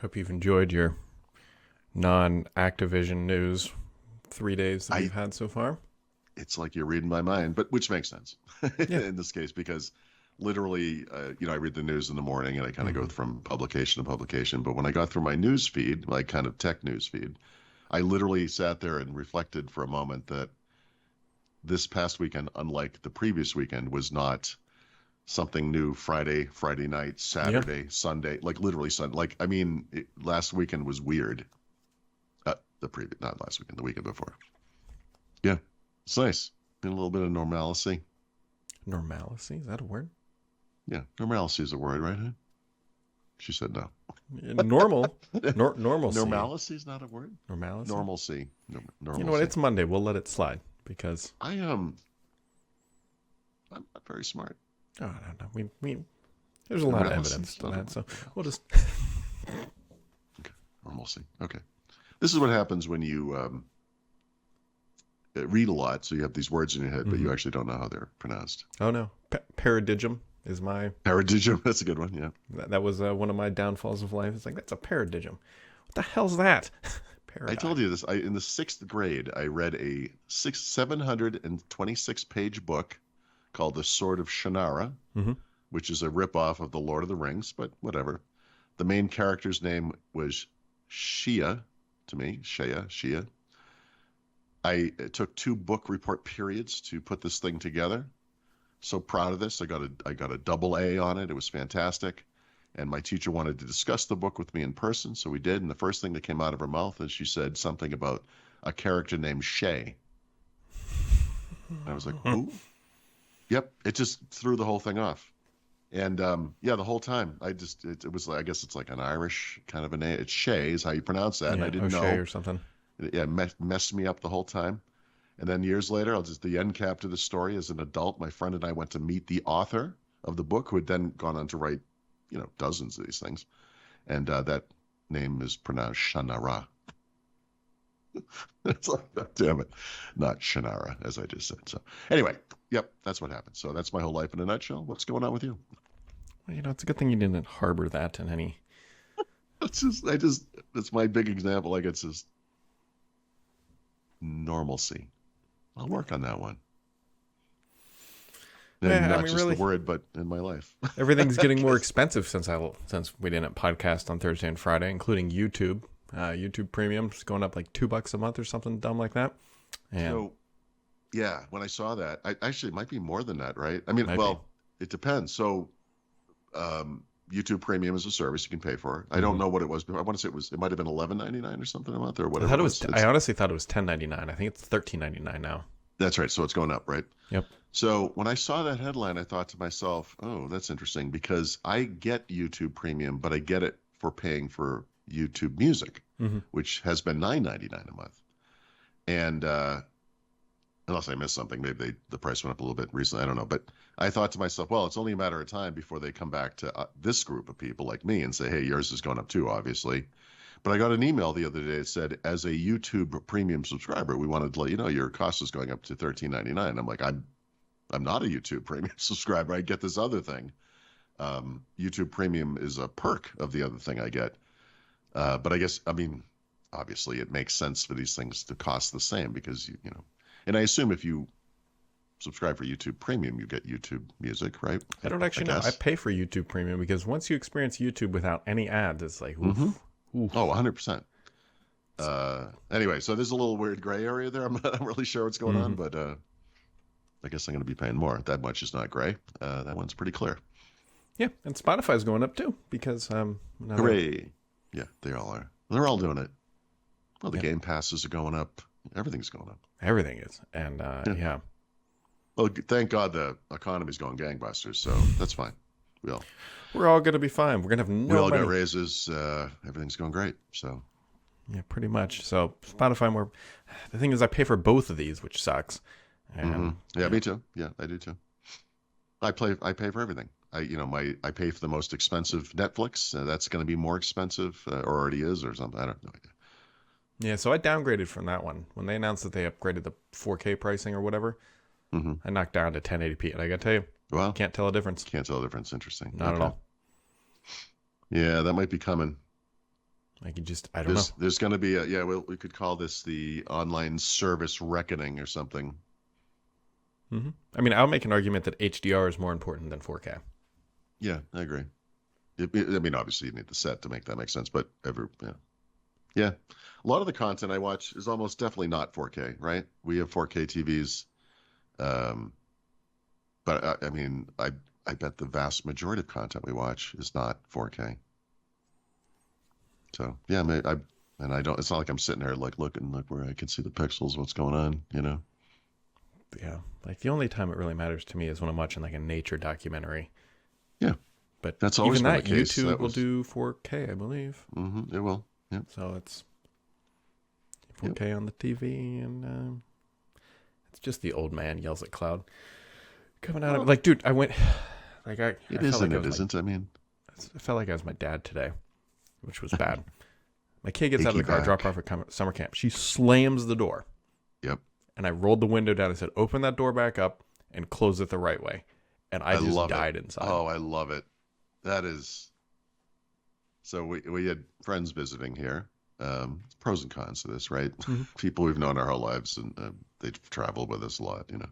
Hope you've enjoyed your non-Activision news 3 days that we've had so far. It's like you're reading my mind, but which makes sense Yeah. in this case, because literally, I read the news in the morning and I kind of go from publication to publication. But when I got through my news feed, like kind of tech news feed, I literally sat there and reflected for a moment that this past weekend, unlike the previous weekend, was not something new Friday night, Saturday, Sunday, like literally Sunday. Like, I mean, last weekend was weird. Not last weekend, the weekend before. Yeah, it's nice. A little bit of normalcy. Normalcy? Is that a word? Yeah, normalcy is a word, right? Huh? She said no. Normal. Normalcy. Normalcy is not a word? Normalcy? Normalcy. Normalcy. You know what? It's Monday. We'll let it slide because... I'm not very smart. Oh, no. There's a lot of evidence to that, so we'll just... Okay, normalcy. Okay. This is what happens when you read a lot, so you have these words in your head, but you actually don't know how they're pronounced. Oh, no. Paradigm is my... Paradigm, that's a good one, yeah. That was one of my downfalls of life. It's like, that's a paradigm. What the hell's that? I told you this. In the 6th grade, I read a 726-page book called The Sword of Shannara, which is a ripoff of The Lord of the Rings, but whatever. The main character's name was Shia, to me, Shia. I took 2 book report periods to put this thing together. So proud of this. I got a double A on it. It was fantastic. And my teacher wanted to discuss the book with me in person, so we did. And the first thing that came out of her mouth is she said something about a character named Shay. I was like, who? Yep, it just threw the whole thing off. And the whole time it was like, I guess it's like an Irish kind of a name. It's Shay is how you pronounce that, and I didn't know. O'Shea or something. Yeah, messed me up the whole time. And then years later, the end cap to the story. As an adult, my friend and I went to meet the author of the book, who had then gone on to write, dozens of these things. And that name is pronounced Shannara. It's like, God damn it, not Shannara, as I just said. So anyway, yep, that's what happened. So that's my whole life in a nutshell. What's going on with you? Well, it's a good thing you didn't harbor that in any. That's my big example. Like, it's just normalcy. I'll work on that one. And not just really, the word, but in my life. Everything's getting more expensive since we didn't podcast on Thursday and Friday, including YouTube. YouTube Premium is going up like $2 a month or something dumb like that. And so, yeah, when I saw that, actually it might be more than that, right? I mean, it depends. So, YouTube Premium is a service you can pay for. I don't know what it was, but I want to say it might have been $11.99 or something a month or whatever. I honestly thought it was $10.99. I think it's $13.99 now. That's right. So it's going up, right? Yep. So when I saw that headline, I thought to myself, oh, that's interesting, because I get YouTube Premium, but I get it for paying for YouTube Music, which has been $9.99 a month. And unless I missed something, maybe the price went up a little bit recently. I don't know. But I thought to myself, well, it's only a matter of time before they come back to this group of people like me and say, hey, yours is going up too, obviously. But I got an email the other day that said, as a YouTube Premium subscriber, we wanted to let you know your cost is going up to $13.99. I'm like, I'm not a YouTube Premium subscriber. I get this other thing. YouTube Premium is a perk of the other thing I get. But I guess, obviously it makes sense for these things to cost the same because, and I assume if you subscribe for YouTube Premium, you get YouTube Music, right? I don't actually know. I pay for YouTube Premium because once you experience YouTube without any ads, it's like, oof. Oh, 100%. Anyway, so there's a little weird gray area there. I'm not really sure what's going on, but I guess I'm going to be paying more. That much is not gray. That one's pretty clear. Yeah, and Spotify's going up too because hooray! Yeah, they all are. They're all doing it. Well, the Game Passes are going up. Everything's going up. Everything is, and yeah. Well, thank God the economy's going gangbusters, so that's fine. We're all going to be fine. We're going to have no We all money. got raises. Everything's going great. So yeah, pretty much. So Spotify, the thing is, I pay for both of these, which sucks. And, yeah, me too. Yeah, I do too. I pay for everything. I pay for the most expensive Netflix. That's going to be more expensive, or already is, or something. I don't know. Yeah, so I downgraded from that one when they announced that they upgraded the 4K pricing or whatever. I knocked down to 1080p, and I got to tell you, well, can't tell a difference. Can't tell a difference. Interesting. Not at all. Yeah, that might be coming. Like, I don't know. There's going to be we could call this the online service reckoning or something. Mm-hmm. I mean, I'll make an argument that HDR is more important than 4K. Yeah, I agree. I mean, obviously you need the set to make that make sense, but yeah. A lot of the content I watch is almost definitely not 4K, right? We have 4K TVs, but I mean, I bet the vast majority of content we watch is not 4K. So yeah, I don't. It's not like I'm sitting there like looking where I can see the pixels, what's going on, you know. Yeah, like the only time it really matters to me is when I'm watching like a nature documentary. Yeah, but that's always even been that the case. YouTube will do 4K, I believe. Mm-hmm, it will. Yeah. So it's 4K on the TV, and it's just the old man yells at cloud coming out of like, dude. I went like I. It I isn't. Like it isn't. I mean, I felt like I was my dad today, which was bad. My kid gets out of the car, drop off at summer camp. She slams the door. Yep. And I rolled the window down and said, "Open that door back up and close it the right way." And I just died inside. Oh, I love it. That is. So we had friends visiting here. Pros and cons to this, right? Mm-hmm. People we've known our whole lives, and they've traveled with us a lot, you know.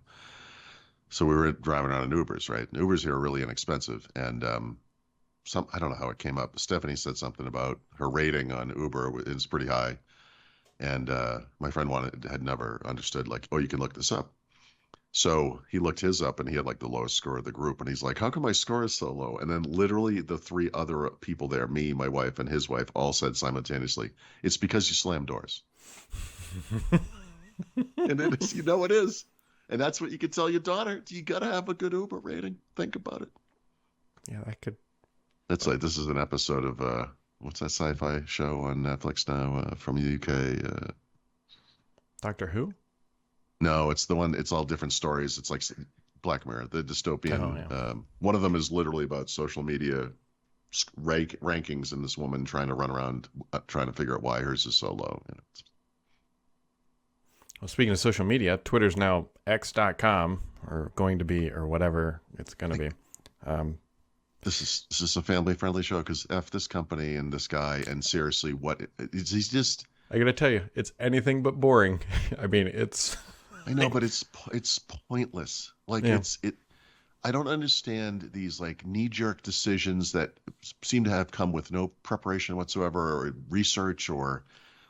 So we were driving around in Ubers, right? And Ubers here are really inexpensive, and I don't know how it came up. Stephanie said something about her rating on Uber is pretty high, and my friend had never understood, like, oh, you can look this up. So he looked his up, and he had like the lowest score of the group, and he's like, how come my score is so low? And then literally the three other people there, me, my wife, and his wife, all said simultaneously, it's because you slam doors. And it is, it is. And that's what you can tell your daughter. You got to have a good Uber rating. Think about it. Yeah, I could. That's like, this is an episode of, what's that sci-fi show on Netflix now from the UK? Doctor Who? No, it's the one, it's all different stories. It's like Black Mirror, the dystopian. Oh, yeah. One of them is literally about social media rankings and this woman trying to run around trying to figure out why hers is so low. Well, speaking of social media, Twitter's now x.com or going to be or whatever it's going to be. This is a family-friendly show because F this company and this guy, and seriously, he's just... I got to tell you, it's anything but boring. I mean, it's... I know, but it's pointless. Like, yeah. I don't understand these, like, knee-jerk decisions that seem to have come with no preparation whatsoever or research or,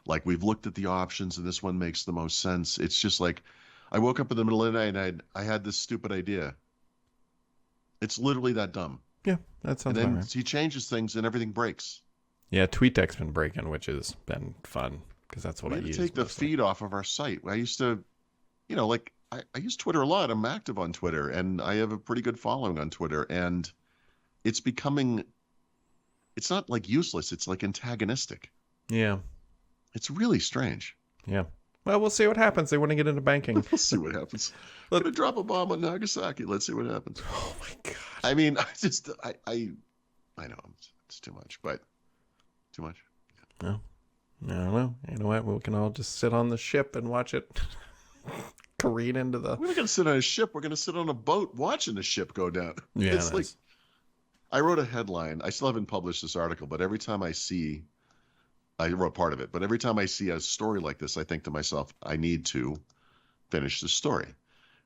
like, we've looked at the options and this one makes the most sense. It's just like, I woke up in the middle of the night and I had this stupid idea. It's literally that dumb. Yeah, that sounds And then right. he changes things and everything breaks. Yeah, TweetDeck's been breaking, which has been fun because that's what I use. Take the feed off of our site. I used to, like I use Twitter a lot. I'm active on Twitter, and I have a pretty good following on Twitter. And it's becoming, it's not like useless. It's like antagonistic. Yeah, it's really strange. Yeah. Well, we'll see what happens. They want to get into banking. We'll see what happens. They're going to drop a bomb on Nagasaki. Let's see what happens. Oh, my God. I mean, I know it's too much, but too much. Yeah. No, I don't know. You know what? We can all just sit on the ship and watch it careen into the... We're not going to sit on a ship. We're going to sit on a boat watching the ship go down. Yeah, it's like... I wrote a headline. I still haven't published this article, but every time I wrote part of it, but every time I see a story like this, I think to myself, I need to finish the story.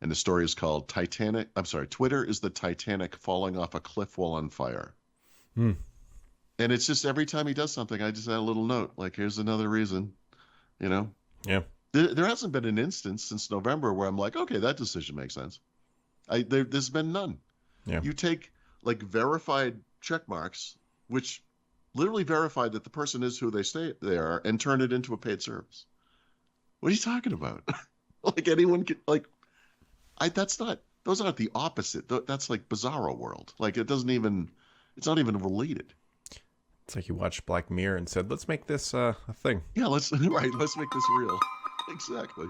And the story is called Twitter is the Titanic falling off a cliff while on fire. Hmm. And it's just every time he does something, I just add a little note, like, here's another reason, Yeah. There hasn't been an instance since November where I'm like, okay, that decision makes sense. There's been none. Yeah. You take, like, verified check marks, which literally verified that the person is who they say they are, and turn it into a paid service. What are you talking about? Like, anyone can, like, those aren't the opposite. That's like Bizarro World. Like, it's not even related. It's like you watched Black Mirror and said, let's make this a thing. Yeah, let's make this real. Exactly.